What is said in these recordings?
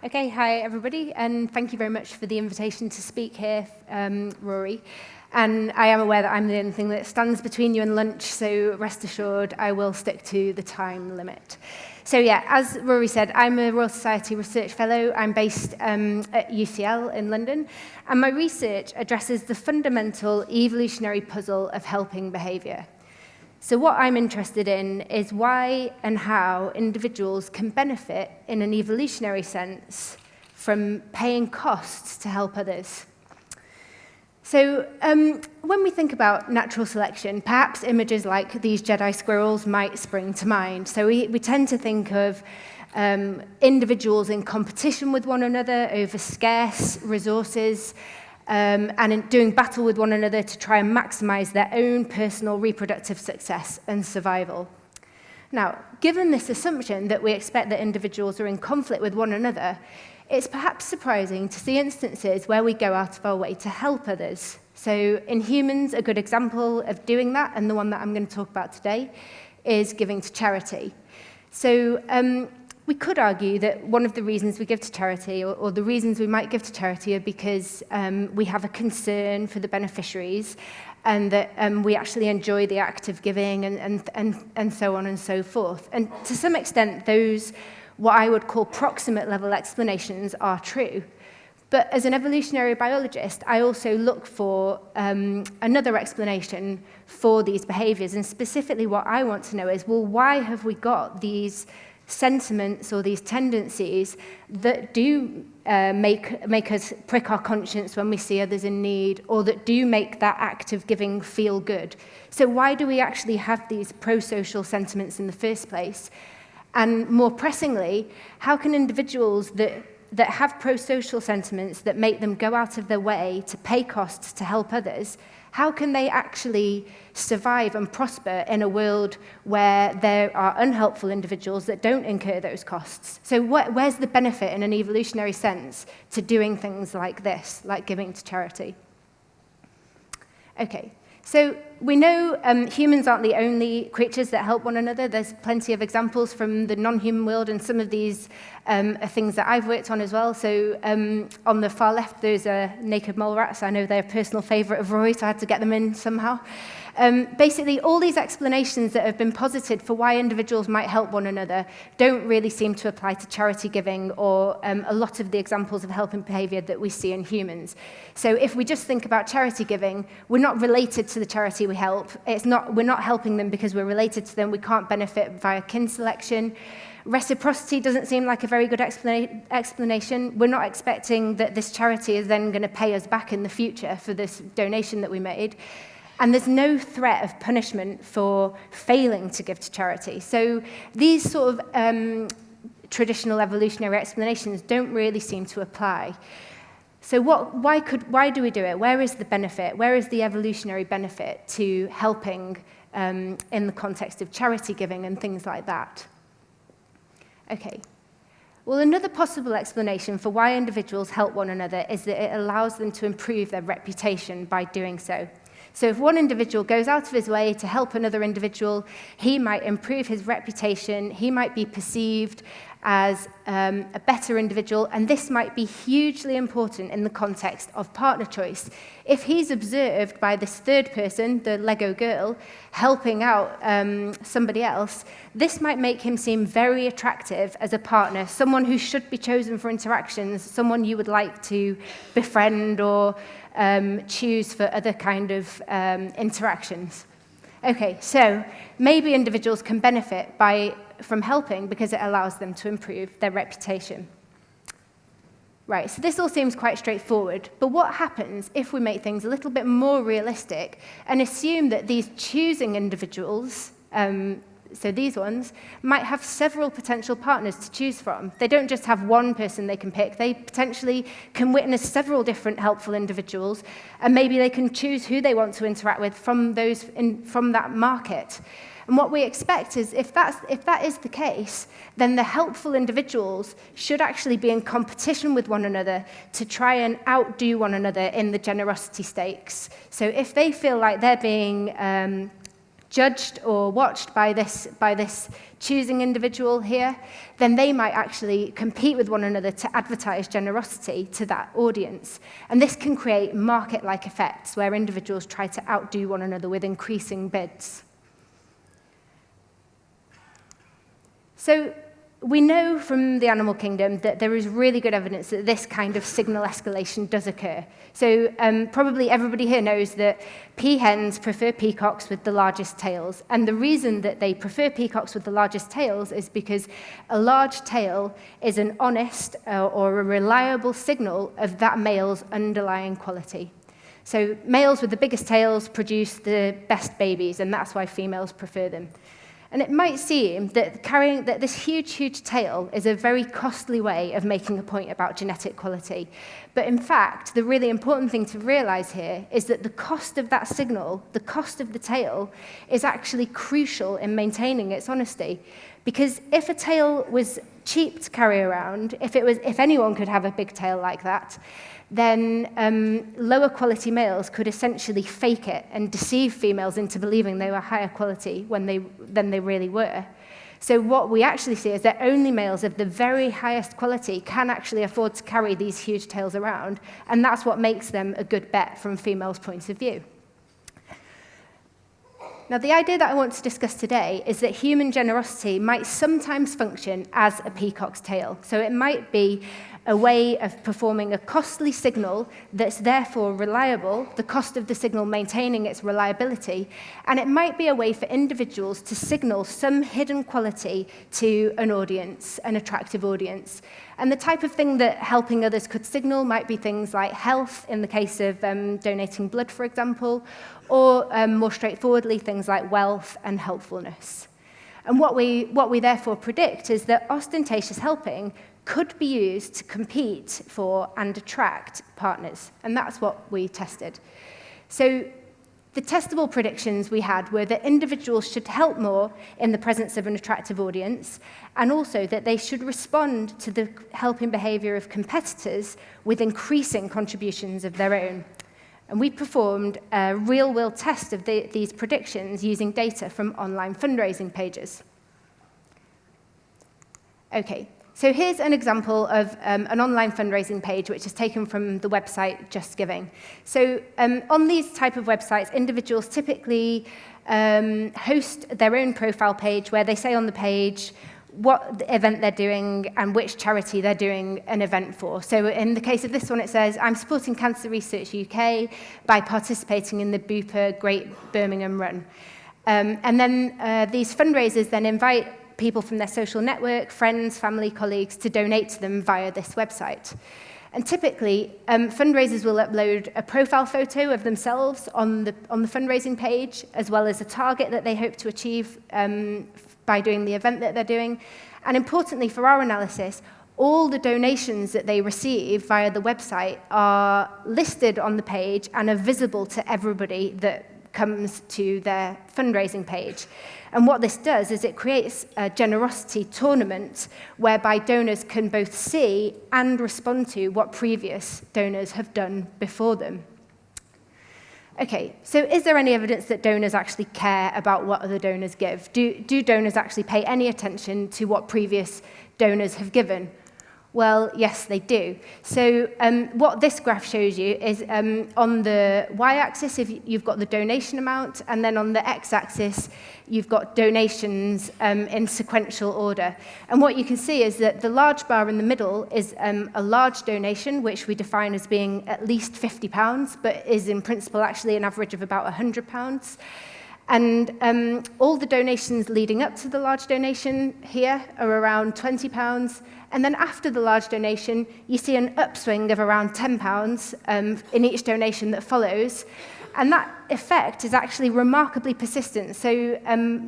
Okay, hi everybody, and thank you very much for the invitation to speak here, Rory. And I am aware that I'm the only thing that stands between you and lunch, so rest assured I will stick to the time limit. So yeah, as Rory said, I'm a Royal Society Research Fellow. I'm based at UCL in London, and my research addresses the fundamental evolutionary puzzle of helping behaviour. So what I'm interested in is why and how individuals can benefit in an evolutionary sense from paying costs to help others. So when we think about natural selection, perhaps images like these Jedi squirrels might spring to mind. So we tend to think of individuals in competition with one another over scarce resources, and in doing battle with one another to try and maximize their own personal reproductive success and survival. Now, given this assumption that we expect that individuals are in conflict with one another, it's perhaps surprising to see instances where we go out of our way to help others. So in humans, a good example of doing that, and the one that I'm going to talk about today, is giving to charity. So we could argue that one of the reasons we give to charity, or the reasons we might give to charity, are because we have a concern for the beneficiaries, and that we actually enjoy the act of giving, and so on and so forth. And to some extent, those, what I would call proximate level explanations, are true. But as an evolutionary biologist, I also look for another explanation for these behaviors, and specifically what I want to know is, well, why have we got these sentiments or these tendencies that do make us prick our conscience when we see others in need, or that do make that act of giving feel good? So why do we actually have these pro-social sentiments in the first place? And more pressingly, how can individuals that have pro-social sentiments that make them go out of their way to pay costs to help others, how can they actually survive and prosper in a world where there are unhelpful individuals that don't incur those costs? So where's the benefit in an evolutionary sense to doing things like this, like giving to charity? Okay, so we know humans aren't the only creatures that help one another. There's plenty of examples from the non-human world, and some of these are things that I've worked on as well. So on the far left, there's naked mole rats. I know they're a personal favourite of Roy, so I had to get them in somehow. Basically, all these explanations that have been posited for why individuals might help one another don't really seem to apply to charity giving or a lot of the examples of helping behaviour that we see in humans. So if we just think about charity giving, we're not related to the charity we help. We're not helping them because we're related to them. We can't benefit via kin selection. Reciprocity doesn't seem like a very good explanation. We're not expecting that this charity is then going to pay us back in the future for this donation that we made. And there's no threat of punishment for failing to give to charity. So these sort of traditional evolutionary explanations don't really seem to apply. So why do we do it? Where is the benefit? Where is the evolutionary benefit to helping in the context of charity giving and things like that? Okay. Well, another possible explanation for why individuals help one another is that it allows them to improve their reputation by doing so. So if one individual goes out of his way to help another individual, he might improve his reputation, he might be perceived as a better individual, and this might be hugely important in the context of partner choice. If he's observed by this third person, the Lego girl, helping out somebody else, this might make him seem very attractive as a partner, someone who should be chosen for interactions, someone you would like to befriend or choose for other kind of interactions. Okay, so maybe individuals can benefit from helping because it allows them to improve their reputation. Right, so this all seems quite straightforward, but what happens if we make things a little bit more realistic and assume that these choosing individuals, so these ones, might have several potential partners to choose from? They don't just have one person they can pick. They potentially can witness several different helpful individuals, and maybe they can choose who they want to interact with from that market. And what we expect is, if that is the case, then the helpful individuals should actually be in competition with one another to try and outdo one another in the generosity stakes. So if they feel like they're being judged or watched by this choosing individual here, then they might actually compete with one another to advertise generosity to that audience. And this can create market-like effects where individuals try to outdo one another with increasing bids. So we know from the animal kingdom that there is really good evidence that this kind of signal escalation does occur. So probably everybody here knows that peahens prefer peacocks with the largest tails. And the reason that they prefer peacocks with the largest tails is because a large tail is an honest or a reliable signal of that male's underlying quality. So males with the biggest tails produce the best babies, and that's why females prefer them. And it might seem that carrying this huge tail is a very costly way of making a point about genetic quality. But in fact, the really important thing to realize here is that the cost of that signal, the cost of the tail, is actually crucial in maintaining its honesty. Because if a tail was cheap to carry around, if anyone could have a big tail like that, then lower quality males could essentially fake it and deceive females into believing they were higher quality than they really were. So what we actually see is that only males of the very highest quality can actually afford to carry these huge tails around, and that's what makes them a good bet from females' points of view. Now, the idea that I want to discuss today is that human generosity might sometimes function as a peacock's tail. So it might be a way of performing a costly signal that's therefore reliable, the cost of the signal maintaining its reliability, and it might be a way for individuals to signal some hidden quality to an audience, an attractive audience. And the type of thing that helping others could signal might be things like health, in the case of donating blood, for example, or more straightforwardly, things like wealth and helpfulness. And what we therefore predict is that ostentatious helping could be used to compete for and attract partners. And that's what we tested. So the testable predictions we had were that individuals should help more in the presence of an attractive audience, and also that they should respond to the helping behavior of competitors with increasing contributions of their own. And we performed a real-world test of these predictions using data from online fundraising pages. Okay. So here's an example of an online fundraising page which is taken from the website Just Giving. So on these type of websites, individuals typically host their own profile page where they say on the page what event they're doing and which charity they're doing an event for. So in the case of this one, it says, I'm supporting Cancer Research UK by participating in the Bupa Great Birmingham Run. And then these fundraisers then invite people from their social network, friends, family, colleagues, to donate to them via this website. And typically, fundraisers will upload a profile photo of themselves on the fundraising page, as well as a target that they hope to achieve by doing the event that they're doing. And importantly for our analysis, all the donations that they receive via the website are listed on the page and are visible to everybody that comes to their fundraising page. And what this does is it creates a generosity tournament whereby donors can both see and respond to what previous donors have done before them. Okay, so is there any evidence that donors actually care about what other donors give? Do donors actually pay any attention to what previous donors have given? Well, yes, they do. So what this graph shows you is on the y-axis, if you've got the donation amount, and then on the x-axis, you've got donations in sequential order. And what you can see is that the large bar in the middle is a large donation, which we define as being at least £50, but is in principle actually an average of about £100. And all the donations leading up to the large donation here are around £20. And then after the large donation, you see an upswing of around £10 in each donation that follows. And that effect is actually remarkably persistent. So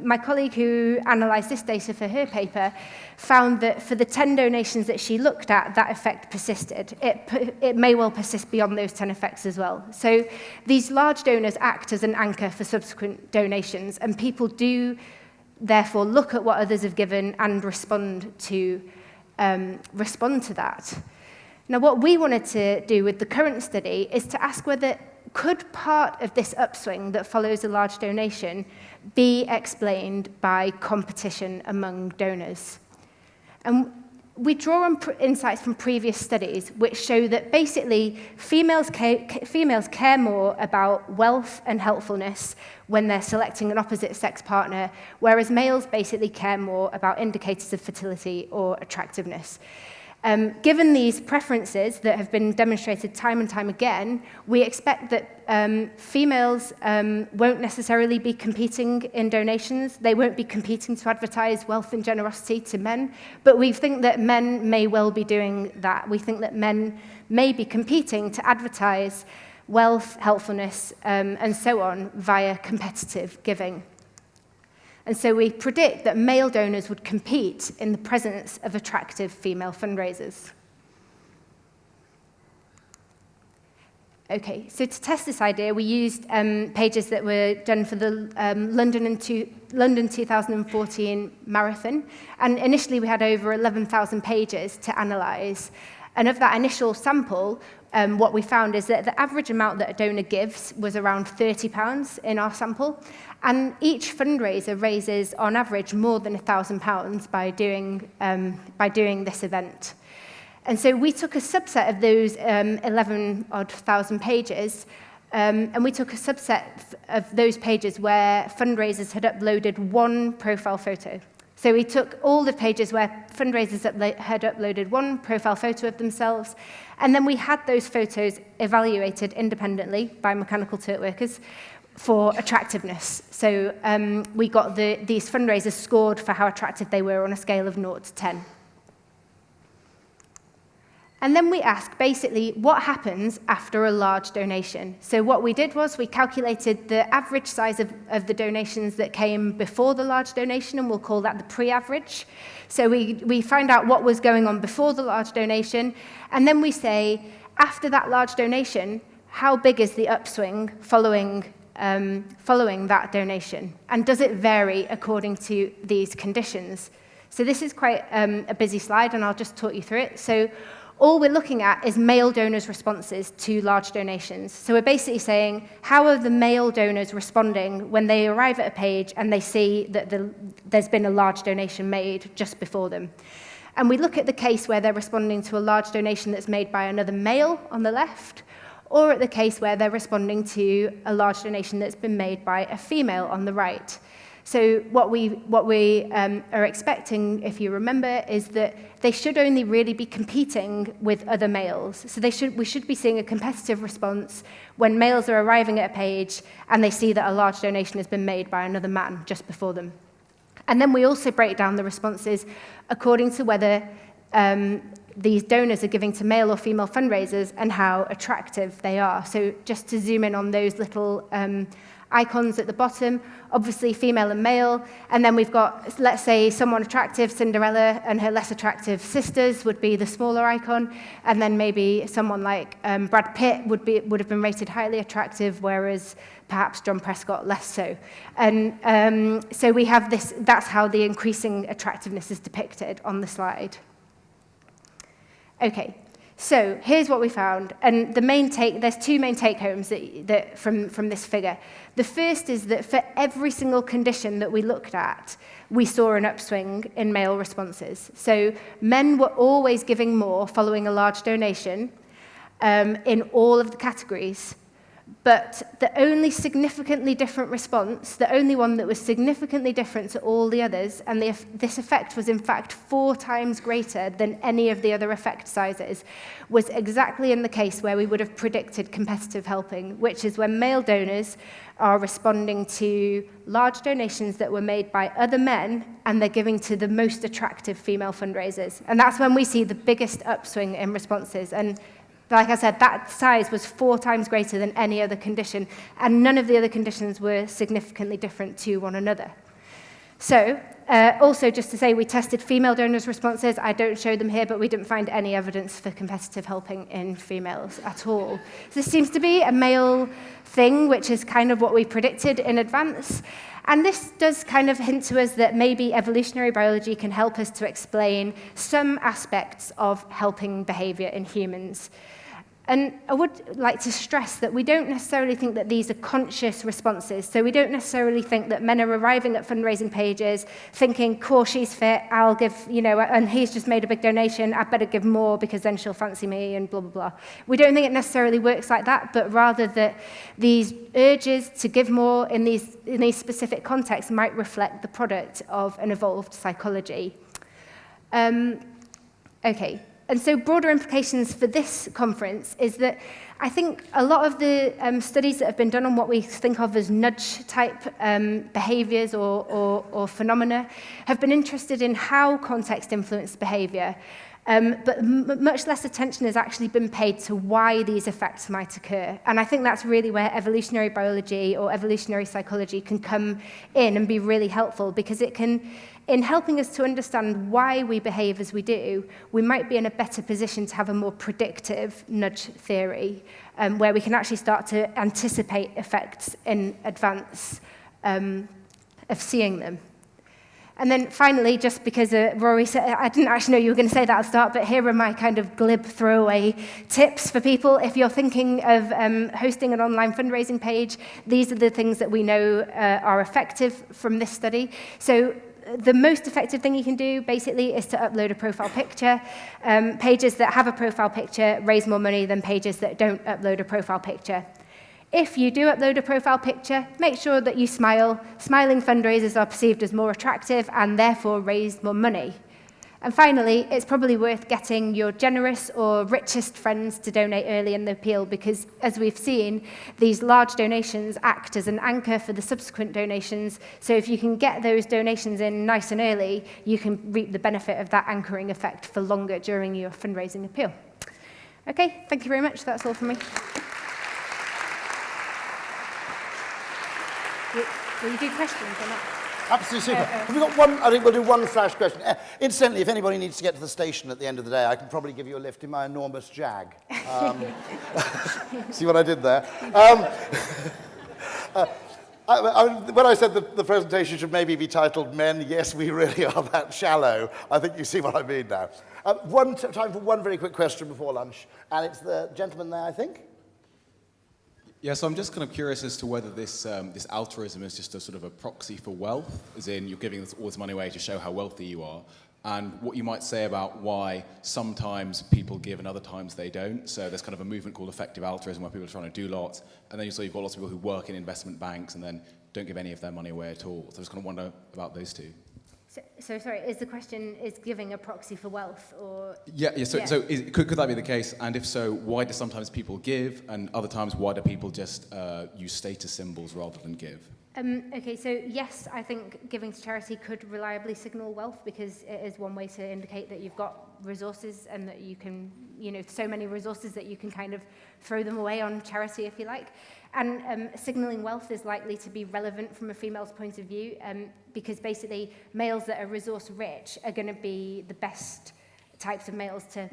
my colleague who analysed this data for her paper found that for the 10 donations that she looked at, that effect persisted. It may well persist beyond those 10 effects as well. So these large donors act as an anchor for subsequent donations, and people do therefore look at what others have given and respond to that. Now, what we wanted to do with the current study is to ask whether could part of this upswing that follows a large donation be explained by competition among donors? And we draw on insights from previous studies which show that basically females care more about wealth and helpfulness when they're selecting an opposite sex partner, whereas males basically care more about indicators of fertility or attractiveness. Given these preferences that have been demonstrated time and time again, we expect that females won't necessarily be competing in donations. They won't be competing to advertise wealth and generosity to men, but we think that men may well be doing that. We think that men may be competing to advertise wealth, helpfulness, and so on via competitive giving. And so we predict that male donors would compete in the presence of attractive female fundraisers. Okay, so to test this idea, we used pages that were done for the London 2014 marathon. And initially, we had over 11,000 pages to analyze. And of that initial sample, what we found is that the average amount that a donor gives was around £30 in our sample. And each fundraiser raises, on average, more than £1,000 by doing this event. And so we took a subset of those 11,000 pages, and we took a subset of those pages where fundraisers had uploaded one profile photo. So we took all the pages where fundraisers had uploaded one profile photo of themselves, and then we had those photos evaluated independently by Mechanical Turk workers for attractiveness. So we got these fundraisers scored for how attractive they were on a scale of 0 to 10. And then we asked, basically, what happens after a large donation? So what we did was we calculated the average size of the donations that came before the large donation, and we'll call that the pre-average. So we find out what was going on before the large donation, and then we say, after that large donation, how big is the upswing following that donation? And does it vary according to these conditions? So this is quite a busy slide, and I'll just talk you through it. So all we're looking at is male donors' responses to large donations. So we're basically saying, how are the male donors responding when they arrive at a page and they see that there's been a large donation made just before them? And we look at the case where they're responding to a large donation that's made by another male on the left, or at the case where they're responding to a large donation that's been made by a female on the right. So what we are expecting, if you remember, is that they should only really be competing with other males. So we should be seeing a competitive response when males are arriving at a page and they see that a large donation has been made by another man just before them. And then we also break down the responses according to whether these donors are giving to male or female fundraisers and how attractive they are. So just to zoom in on those little icons at the bottom, obviously female and male, and then we've got, let's say, someone attractive, Cinderella, and her less attractive sisters would be the smaller icon, and then maybe someone like Brad Pitt would have been rated highly attractive, whereas perhaps John Prescott less so. And so we have this, that's how the increasing attractiveness is depicted on the slide. Okay. So here's what we found, and there's two main take-homes that from this figure. The first is that for every single condition that we looked at, we saw an upswing in male responses. So men were always giving more following a large donation in all of the categories. But the only significantly different response, the only one that was significantly different to all the others, and this effect was in fact 4 times greater than any of the other effect sizes, was exactly in the case where we would have predicted competitive helping, which is when male donors are responding to large donations that were made by other men, and they're giving to the most attractive female fundraisers. And that's when we see the biggest upswing in responses. And like I said, that size was 4 times greater than any other condition, and none of the other conditions were significantly different to one another. So, also just to say, we tested female donors' responses. I don't show them here, but we didn't find any evidence for competitive helping in females at all. So this seems to be a male thing, which is kind of what we predicted in advance. And this does kind of hint to us that maybe evolutionary biology can help us to explain some aspects of helping behavior in humans. And I would like to stress that we don't necessarily think that these are conscious responses. So we don't necessarily think that men are arriving at fundraising pages thinking, cool, she's fit, I'll give, and he's just made a big donation, I better give more because then she'll fancy me and blah, blah, blah. We don't think it necessarily works like that, but rather that these urges to give more in these specific contexts might reflect the product of an evolved psychology. Okay. And so broader implications for this conference is that I think a lot of the studies that have been done on what we think of as nudge-type behaviours or phenomena have been interested in how context influences behaviour, but much less attention has actually been paid to why these effects might occur. And I think that's really where evolutionary biology or evolutionary psychology can come in and be really helpful, because it can, in helping us to understand why we behave as we do, we might be in a better position to have a more predictive nudge theory, where we can actually start to anticipate effects in advance of seeing them. And then finally, just because Rory said, I didn't actually know you were going to say that at the start, but here are my kind of glib throwaway tips for people. If you're thinking of hosting an online fundraising page, these are the things that we know are effective from this study. So the most effective thing you can do, basically, is to upload a profile picture. Pages that have a profile picture raise more money than pages that don't upload a profile picture. If you do upload a profile picture, make sure that you smile. Smiling fundraisers are perceived as more attractive and therefore raise more money. And finally, it's probably worth getting your generous or richest friends to donate early in the appeal, because as we've seen, these large donations act as an anchor for the subsequent donations. So if you can get those donations in nice and early, you can reap the benefit of that anchoring effect for longer during your fundraising appeal. Okay, thank you very much. That's all from me. Will you do questions or not? Absolutely super. Have we got one? I think we'll do one flash question. Incidentally, if anybody needs to get to the station at the end of the day, I can probably give you a lift in my enormous Jag. See what I did there? When I said the presentation should maybe be titled Men, Yes, We Really Are That Shallow, I think you see what I mean now. Time for one very quick question before lunch, and it's the gentleman there, I think. Yeah, so I'm just kind of curious as to whether this altruism is just a sort of a proxy for wealth, as in you're giving all this money away to show how wealthy you are, and what you might say about why sometimes people give and other times they don't. So there's kind of a movement called effective altruism where people are trying to do lots, and then you've got lots of people who work in investment banks and then don't give any of their money away at all. So I just kind of wonder about those two. So sorry, is the question, is giving a proxy for wealth, or? So could that be the case? And if so, why do sometimes people give, and other times why do people just use status symbols rather than give? Okay, so yes, I think giving to charity could reliably signal wealth, because it is one way to indicate that you've got resources and that you can, so many resources that you can kind of throw them away on charity, if you like. And signalling wealth is likely to be relevant from a female's point of view, because basically males that are resource rich are going to be the best types of males to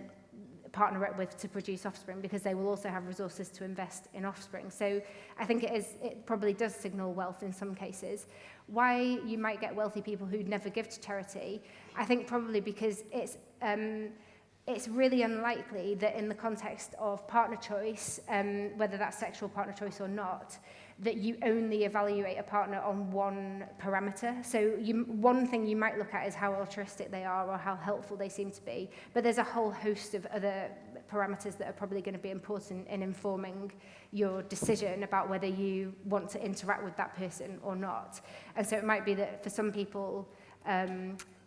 partner up with to produce offspring, because they will also have resources to invest in offspring. So I think it probably does signal wealth in some cases. Why you might get wealthy people who never give to charity, I think probably because it's really unlikely that in the context of partner choice, whether that's sexual partner choice or not, that you only evaluate a partner on one parameter. So one thing you might look at is how altruistic they are or how helpful they seem to be, but there's a whole host of other parameters that are probably going to be important in informing your decision about whether you want to interact with that person or not. And so it might be that for some people,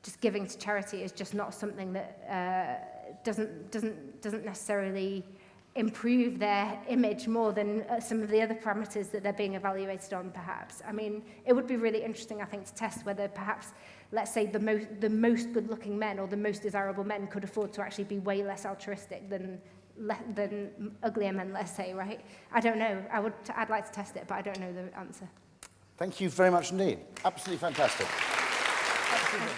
just giving to charity is just not something that doesn't necessarily improve their image more than some of the other parameters that they're being evaluated on, perhaps. I mean, it would be really interesting, I think, to test whether perhaps, let's say, the most good-looking men or the most desirable men could afford to actually be way less altruistic than uglier men, let's say, right? I don't know. I'd like to test it, but I don't know the answer. Thank you very much indeed. Absolutely fantastic. Absolutely.